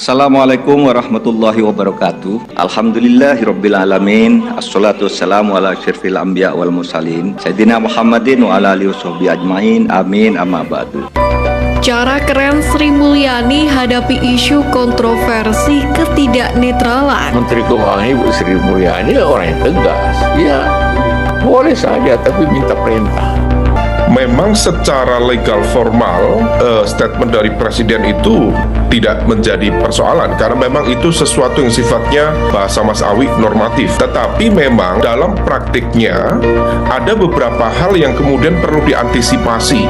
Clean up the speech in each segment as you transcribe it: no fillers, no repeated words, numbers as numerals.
Assalamualaikum warahmatullahi wabarakatuh. Alhamdulillahirabbil alamin. Assalatu wassalamu ala asyrafil anbiya wal mursalin Sayyidina Muhammadin wa ala alihi washabihi ajmain. Amin amma ba'du. Cara keren Sri Mulyani hadapi isu kontroversi ketidaknetralan. Menteri Keuangan Ibu Sri Mulyani orang yang tegas. Ya, boleh saja tapi minta perintah. Memang secara legal formal statement dari presiden itu tidak menjadi persoalan karena memang itu sesuatu yang sifatnya bahasa Mas Awi normatif. Tetapi memang dalam praktiknya ada beberapa hal yang kemudian perlu diantisipasi.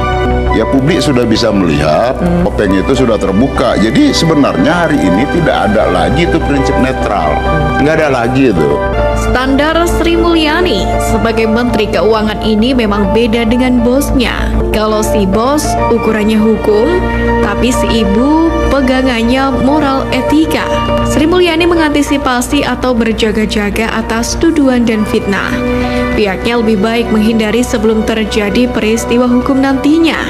Ya, publik sudah bisa melihat, topeng itu sudah terbuka. Jadi sebenarnya hari ini tidak ada lagi itu prinsip netral, nggak ada lagi itu. Standar Sri Mulyani sebagai Menteri Keuangan ini memang beda dengan bosnya. Kalau si bos ukurannya hukum, tapi si ibu pegangannya moral etika. Sri Mulyani mengantisipasi atau berjaga-jaga atas tuduhan dan fitnah. Pihaknya lebih baik menghindari sebelum terjadi peristiwa hukum nantinya.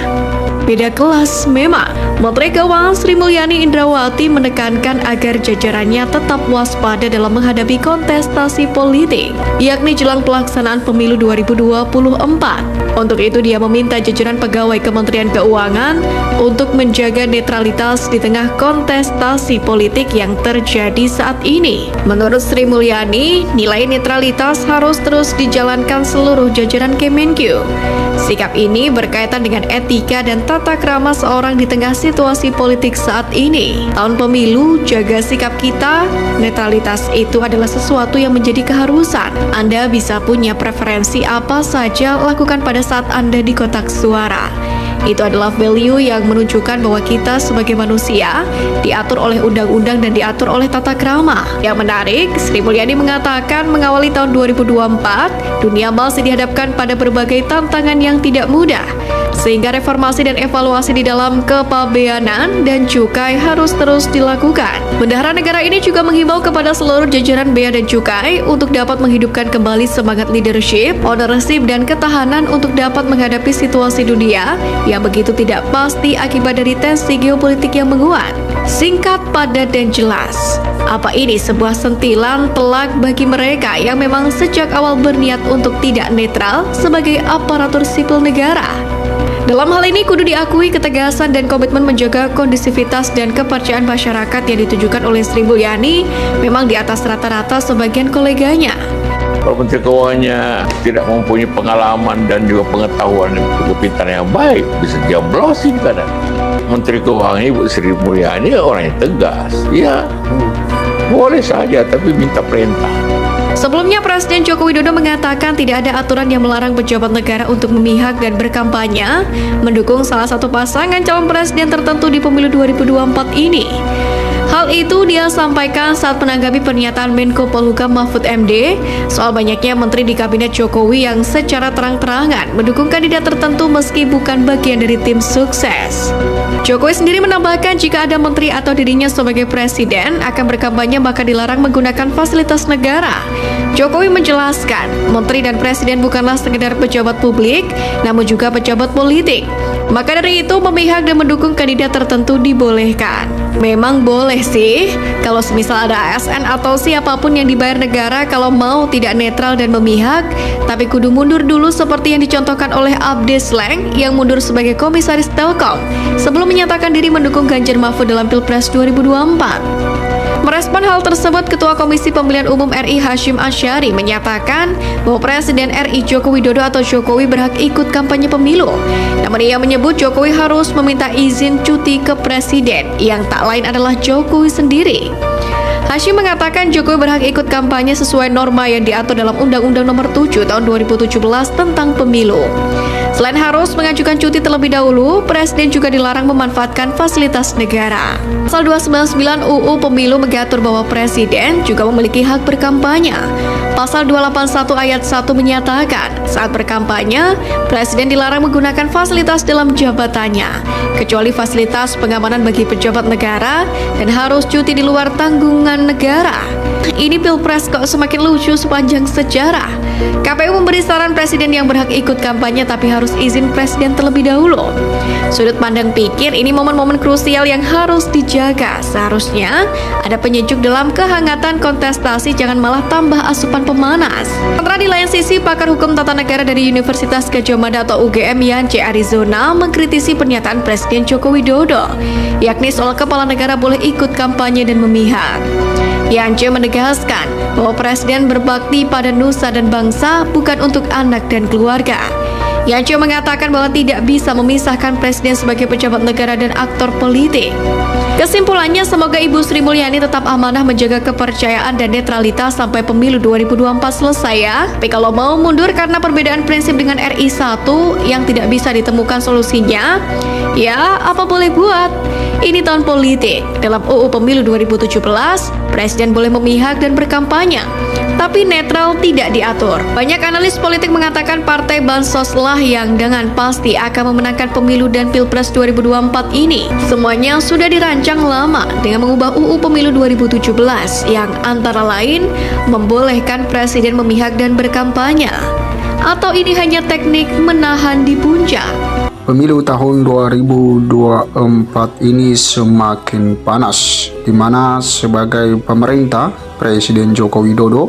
Beda kelas memang. Menteri Keuangan Sri Mulyani Indrawati menekankan agar jajarannya tetap waspada dalam menghadapi kontestasi politik, yakni jelang pelaksanaan pemilu 2024. Untuk itu dia meminta jajaran pegawai Kementerian Keuangan untuk menjaga netralitas di tengah kontestasi politik yang terjadi saat ini. Menurut Sri Mulyani, nilai netralitas harus terus dijalankan seluruh jajaran Kemenkeu. Sikap ini berkaitan dengan etika dan tata krama seorang di tengah situasi politik saat ini. Tahun pemilu, jaga sikap kita. Netralitas itu adalah sesuatu yang menjadi keharusan. Anda bisa punya preferensi apa saja, lakukan pada saat Anda di kotak suara. Itu adalah value yang menunjukkan bahwa kita sebagai manusia diatur oleh undang-undang dan diatur oleh tata krama. Yang menarik, Sri Mulyani mengatakan mengawali tahun 2024, dunia masih dihadapkan pada berbagai tantangan yang tidak mudah, sehingga reformasi dan evaluasi di dalam kepabeanan dan cukai harus terus dilakukan. Bendahara negara ini juga menghimbau kepada seluruh jajaran bea dan cukai untuk dapat menghidupkan kembali semangat leadership, ownership, dan ketahanan untuk dapat menghadapi situasi dunia yang begitu tidak pasti akibat dari tensi geopolitik yang menguat. Singkat, padat, dan jelas. Apa ini sebuah sentilan telak bagi mereka yang memang sejak awal berniat untuk tidak netral sebagai aparatur sipil negara? Dalam hal ini kudu diakui ketegasan dan komitmen menjaga kondisivitas dan kepercayaan masyarakat yang ditujukan oleh Sri Mulyani memang di atas rata-rata sebagian koleganya. Kalau Menteri Keuangannya tidak mempunyai pengalaman dan juga pengetahuan dan kepintaran yang baik, bisa jablosin kadang. Menteri Keuangan Ibu Sri Mulyani orang yang tegas. Ya, boleh saja tapi minta perintah. Sebelumnya, Presiden Joko Widodo mengatakan tidak ada aturan yang melarang pejabat negara untuk memihak dan berkampanye mendukung salah satu pasangan calon presiden tertentu di pemilu 2024 ini. Hal itu dia sampaikan saat menanggapi pernyataan Menko Polhukam Mahfud MD soal banyaknya menteri di kabinet Jokowi yang secara terang-terangan mendukung kandidat tertentu meski bukan bagian dari tim sukses. Jokowi sendiri menambahkan jika ada menteri atau dirinya sebagai presiden akan berkampanye maka dilarang menggunakan fasilitas negara. Jokowi menjelaskan, menteri dan presiden bukanlah sekedar pejabat publik, namun juga pejabat politik. Maka dari itu, memihak dan mendukung kandidat tertentu dibolehkan. Memang boleh sih, kalau semisal ada ASN atau siapapun yang dibayar negara kalau mau tidak netral dan memihak, tapi kudu mundur dulu seperti yang dicontohkan oleh Abde Sleng yang mundur sebagai komisaris Telkom sebelum menyatakan diri mendukung Ganjar Mahfud dalam Pilpres 2024. Merespon hal tersebut, Ketua Komisi Pemilihan Umum RI Hashim Asyari menyatakan bahwa Presiden RI Joko Widodo atau Jokowi berhak ikut kampanye pemilu. Namun ia menyebut Jokowi harus meminta izin cuti ke Presiden yang tak lain adalah Jokowi sendiri. Hashim mengatakan Jokowi berhak ikut kampanye sesuai norma yang diatur dalam Undang-Undang Nomor 7 Tahun 2017 tentang Pemilu. Selain harus mengajukan cuti terlebih dahulu, Presiden juga dilarang memanfaatkan fasilitas negara. Pasal 299 UU Pemilu mengatur bahwa Presiden juga memiliki hak berkampanye. Pasal 281 ayat 1 menyatakan, saat berkampanye, Presiden dilarang menggunakan fasilitas dalam jabatannya, kecuali fasilitas pengamanan bagi pejabat negara dan harus cuti di luar tanggungan negara. Ini Pilpres kok semakin lucu sepanjang sejarah. KPU memberi saran Presiden yang berhak ikut kampanye tapi harus harus izin presiden terlebih dahulu. Sudut pandang pikir ini momen-momen krusial yang harus dijaga. Seharusnya ada penyejuk dalam kehangatan kontestasi, jangan malah tambah asupan pemanas. Sementara di lain sisi, pakar hukum tata negara dari Universitas Gadjah Mada atau UGM Yance Arizona mengkritisi pernyataan Presiden Joko Widodo, yakni soal kepala negara boleh ikut kampanye dan memihak. Yance menegaskan bahwa presiden berbakti pada nusa dan bangsa, bukan untuk anak dan keluarga. Yance mengatakan bahwa tidak bisa memisahkan presiden sebagai pejabat negara dan aktor politik. Kesimpulannya, semoga Ibu Sri Mulyani tetap amanah menjaga kepercayaan dan netralitas sampai pemilu 2024 selesai ya. Tapi kalau mau mundur karena perbedaan prinsip dengan RI 1 yang tidak bisa ditemukan solusinya, ya apa boleh buat. Ini tahun politik. Dalam UU Pemilu 2017, presiden boleh memihak dan berkampanye, tapi netral tidak diatur. Banyak analis politik mengatakan partai Bansos lah yang dengan pasti akan memenangkan pemilu dan Pilpres 2024 ini. Semuanya sudah dirancang lama dengan mengubah UU Pemilu 2017 yang antara lain membolehkan presiden memihak dan berkampanye. Atau ini hanya teknik menahan di puncak? Pemilu tahun 2024 ini semakin panas, di mana sebagai pemerintah, Presiden Joko Widodo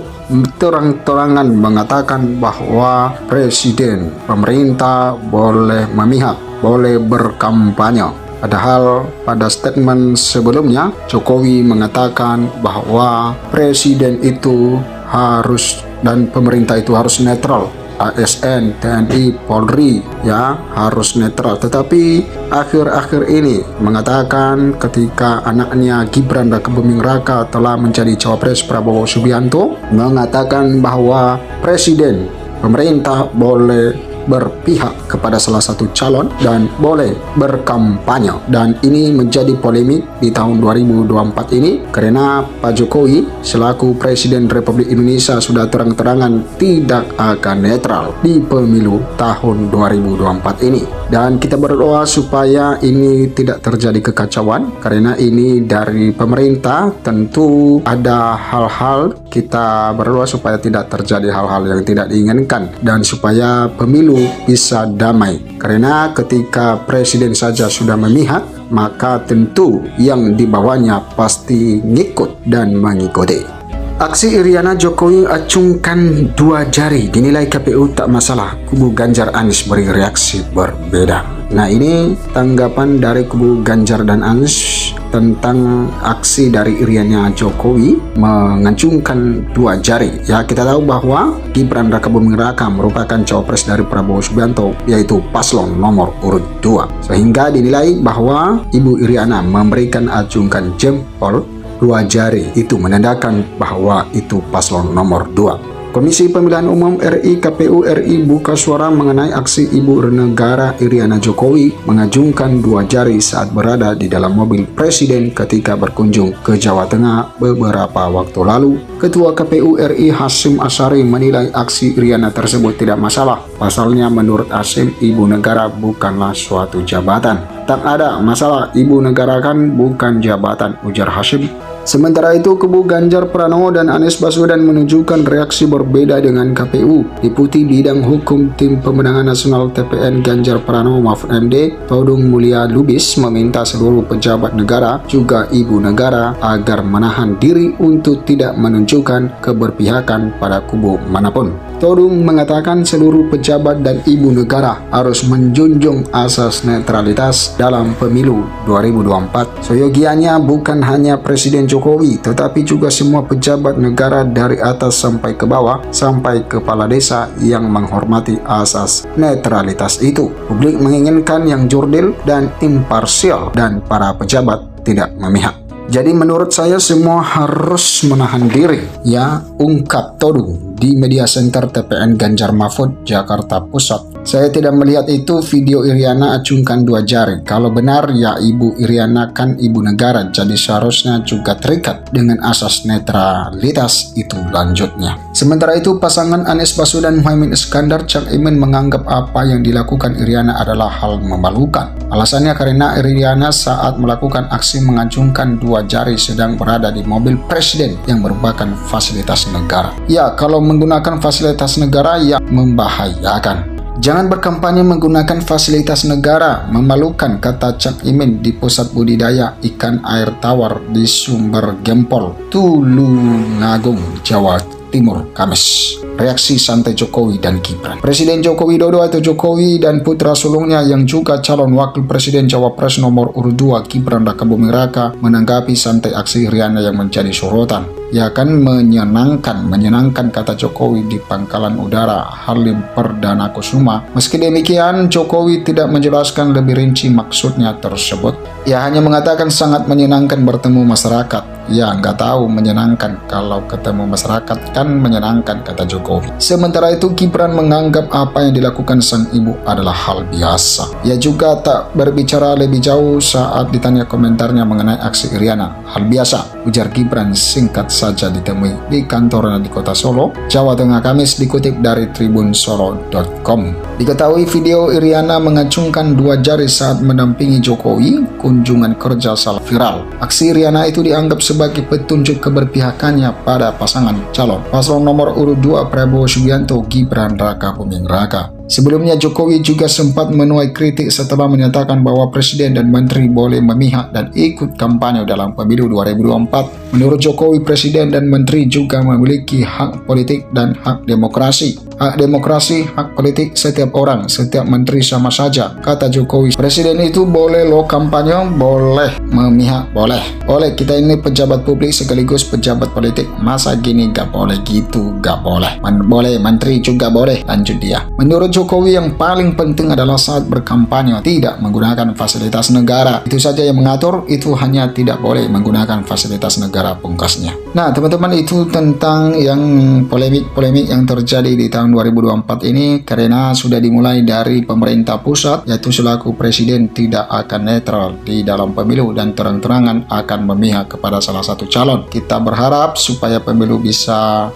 terang-terangan mengatakan bahwa presiden, pemerintah boleh memihak, boleh berkampanye. Padahal pada statement sebelumnya, Jokowi mengatakan bahwa presiden itu harus dan pemerintah itu harus netral. ASN, TNI, Polri ya harus netral. Tetapi akhir-akhir ini mengatakan ketika anaknya Gibran Rakebuming Raka telah menjadi cawapres Prabowo Subianto, mengatakan bahwa presiden, pemerintah boleh berpihak kepada salah satu calon dan boleh berkampanye. Dan ini menjadi polemik di tahun 2024 ini karena Pak Jokowi selaku Presiden Republik Indonesia sudah terang-terangan tidak akan netral di pemilu tahun 2024 ini. Dan kita berdoa supaya ini tidak terjadi kekacauan, karena ini dari pemerintah. Tentu ada hal-hal, kita berdoa supaya tidak terjadi hal-hal yang tidak diinginkan dan supaya pemilu bisa damai. Karena ketika presiden saja sudah memihak, maka tentu yang di bawahnya pasti ngikut dan mengikuti. Aksi Iriana Jokowi acungkan 2 jari dinilai KPU tak masalah. Kubu Ganjar Anies beri reaksi berbeda. Nah, ini tanggapan dari kubu Ganjar dan Anies tentang aksi dari Iriana Jokowi mengacungkan 2 jari. Ya, kita tahu bahwa Gibran Rakebuming Raka merupakan cawapres dari Prabowo Subianto, yaitu paslon nomor urut 2. Sehingga dinilai bahwa Ibu Iriana memberikan acungkan jempol 2 jari, itu menandakan bahwa itu paslon nomor 2. Komisi Pemilihan Umum RI KPU RI buka suara mengenai aksi Ibu Negara Iriana Jokowi mengacungkan 2 jari saat berada di dalam mobil presiden ketika berkunjung ke Jawa Tengah beberapa waktu lalu. Ketua KPU RI Hasyim Asyari menilai aksi Iriana tersebut tidak masalah. Pasalnya menurut Hasyim, Ibu Negara bukanlah suatu jabatan. Tak ada masalah, Ibu Negara kan bukan jabatan, ujar Hasyim. Sementara itu, kubu Ganjar Pranowo dan Anies Baswedan menunjukkan reaksi berbeda dengan KPU. Deputi Bidang Hukum Tim Pemenangan Nasional TPN Ganjar Pranowo Mahfud MD, Todung Mulia Lubis, meminta seluruh pejabat negara, juga ibu negara, agar menahan diri untuk tidak menunjukkan keberpihakan pada kubu manapun. Todung mengatakan seluruh pejabat dan ibu negara harus menjunjung asas netralitas dalam pemilu 2024. Seyogianya bukan hanya Presiden Jokowi, tetapi juga semua pejabat negara dari atas sampai ke bawah, sampai kepala desa yang menghormati asas netralitas itu. Publik menginginkan yang jurdil dan imparsial, dan para pejabat tidak memihak. Jadi menurut saya semua harus menahan diri, ya, ungkap Todung di Media Center TPN Ganjar Mahfud, Jakarta Pusat. Saya tidak melihat itu video Iriana acungkan 2 jari. Kalau benar, ya Ibu Iriana kan ibu negara, jadi seharusnya juga terikat dengan asas netralitas, itu lanjutnya. Sementara itu, pasangan Anies Baswedan Muhaimin Iskandar Cak Imin menganggap apa yang dilakukan Iriana adalah hal memalukan. Alasannya karena Iriana saat melakukan aksi mengacungkan 2 jari sedang berada di mobil presiden yang merupakan fasilitas negara. Ya, kalau menggunakan fasilitas negara yang membahayakan. Jangan berkampanye menggunakan fasilitas negara. Memalukan, kata Cak Imin di pusat budidaya ikan air tawar di Sumber Gempol, Tulungagung, Jawa Timur, Kamis. Reaksi santai Jokowi dan Gibran. Presiden Joko Widodo atau Jokowi dan putra sulungnya yang juga calon wakil presiden Cawapres nomor urut 2 Gibran Raka Buming Raka menanggapi santai aksi Riana yang menjadi sorotan. Ya kan menyenangkan kata Jokowi di Pangkalan Udara Halim Perdana Kusuma. Meski demikian, Jokowi tidak menjelaskan lebih rinci maksudnya tersebut. Ia hanya mengatakan sangat menyenangkan bertemu masyarakat. Ya, nggak tahu menyenangkan, kalau ketemu masyarakat kan menyenangkan, kata Jokowi. Sementara itu, Gibran menganggap apa yang dilakukan sang ibu adalah hal biasa. Ia juga tak berbicara lebih jauh saat ditanya komentarnya mengenai aksi Iriana. Hal biasa, ujar Gibran singkat saja ditemui di kantornya di Kota Solo, Jawa Tengah, Kamis, dikutip dari tribunsolo.com. Diketahui video Iriana mengacungkan 2 jari saat mendampingi Jokowi kunjungan kerja salah viral. Aksi Iriana itu dianggap sebagai petunjuk keberpihakannya pada pasangan calon paslon nomor urut 2 Prabowo Subianto Gibran Raka Buming Raka. Sebelumnya Jokowi juga sempat menuai kritik setelah menyatakan bahwa presiden dan menteri boleh memihak dan ikut kampanye dalam pemilu 2024. Menurut Jokowi, presiden dan menteri juga memiliki hak politik dan hak demokrasi. Hak demokrasi, hak politik setiap orang, setiap menteri sama saja, kata Jokowi. Presiden itu boleh lo kampanye, boleh memihak, boleh. Oleh kita ini pejabat publik sekaligus pejabat politik, masa gini gak boleh gitu, gak boleh. Boleh, menteri juga boleh, lanjut dia. Menurut Jokowi yang paling penting adalah saat berkampanye tidak menggunakan fasilitas negara. Itu saja yang mengatur, itu hanya tidak boleh menggunakan fasilitas negara, pungkasnya. Nah teman-teman, itu tentang yang polemik yang terjadi di tahun 2024 ini karena sudah dimulai dari pemerintah pusat, yaitu selaku presiden tidak akan netral di dalam pemilu dan terang-terangan akan memihak kepada salah satu calon. Kita berharap supaya pemilu bisa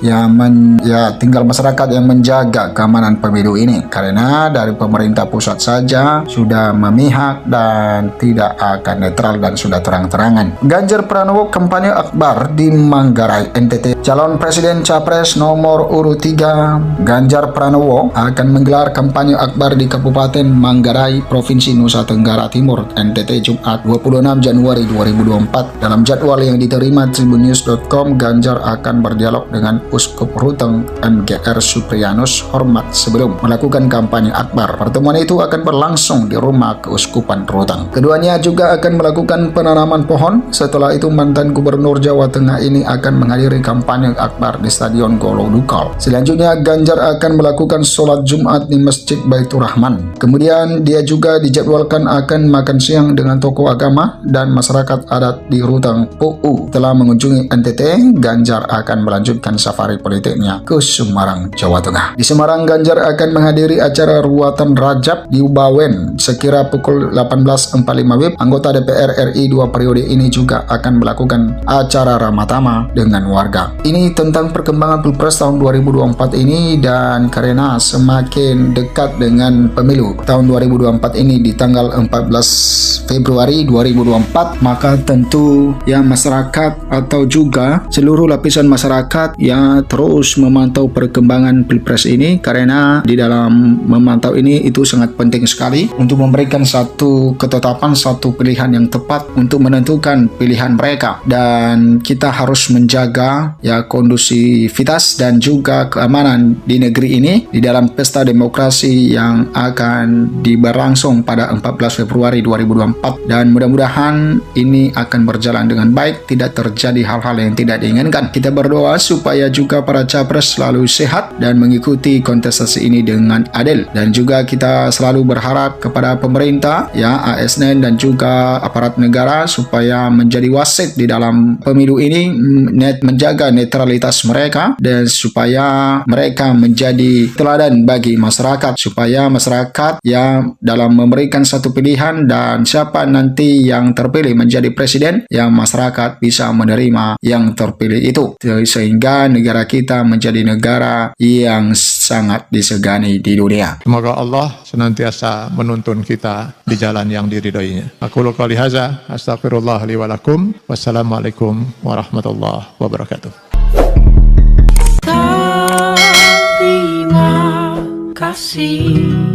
tinggal masyarakat yang menjaga keamanan pemilu ini, karena dari pemerintah pusat saja sudah memihak dan tidak akan netral dan sudah terang-terangan. Ganjar Pranowo kampanye akbar di Manggarai, NTT. Calon presiden capres nomor urut 3 Ganjar Pranowo akan menggelar kampanye akbar di Kabupaten Manggarai, Provinsi Nusa Tenggara Timur, NTT, Jumat 26 Januari 2024. Dalam jadwal yang diterima tribunnews.com, Ganjar akan berdialog dengan Uskup Ruteng MGR Suprianus Hormat sebelum melakukan kampanye akbar. Pertemuan itu akan berlangsung di rumah Keuskupan Ruteng. Keduanya juga akan melakukan penanaman pohon. Setelah itu mantan Gubernur Jawa Tengah ini akan menghadiri kampanye akbar di Stadion Golo Dukal. Selanjutnya Ganjar akan melakukan sholat Jumat di Masjid Baitur Rahman. Kemudian dia juga dijadwalkan akan makan siang dengan tokoh agama dan masyarakat adat di Ruteng PUU. Setelah mengunjungi NTT, Ganjar akan melanjutkan safari politiknya ke Semarang, Jawa Tengah. Di Semarang, Ganjar akan menghadiri acara ruatan Rajab di Ubawen sekira pukul 18.45 WIB. Anggota DPR RI 2 periode ini juga akan melakukan acara Ramatama dengan warga. Ini tentang perkembangan Pilpres tahun 2024 ini, dan karena semakin dekat dengan pemilu tahun 2024 ini di tanggal 14 Februari 2024, maka tentu ya masyarakat atau juga seluruh lapisan masyarakat ya terus memantau perkembangan Pilpres ini, karena di dalam memantau ini itu sangat penting sekali untuk memberikan satu ketetapan, satu pilihan yang tepat untuk menentukan pilihan mereka. Dan kita harus menjaga ya kondusivitas dan juga keamanan di negeri ini di dalam pesta demokrasi yang akan berlangsung pada 14 Februari 2024, dan mudah-mudahan ini akan berjalan dengan baik, tidak terjadi hal-hal yang tidak diinginkan. Kita berdoa supaya juga para capres selalu sehat dan mengikuti kontestasi ini dengan adil, dan juga kita selalu berharap kepada pemerintah ya ASN dan juga aparat negara supaya menjadi wasit di dalam pemilu ini, menjaga netralitas mereka dan supaya mereka menjadi teladan bagi masyarakat, supaya masyarakat ya dalam memberikan satu pilihan dan siapa nanti yang terpilih menjadi presiden, yang masyarakat bisa menerima yang terpilih itu, sehingga negara kita menjadi negara yang sangat disegani di dunia. Semoga Allah senantiasa menuntun kita di jalan yang diridhoinya. Aku qouli hadza, astaghfirullah li wa lakum. Wassalamualaikum warahmatullahi wabarakatuh. kasih.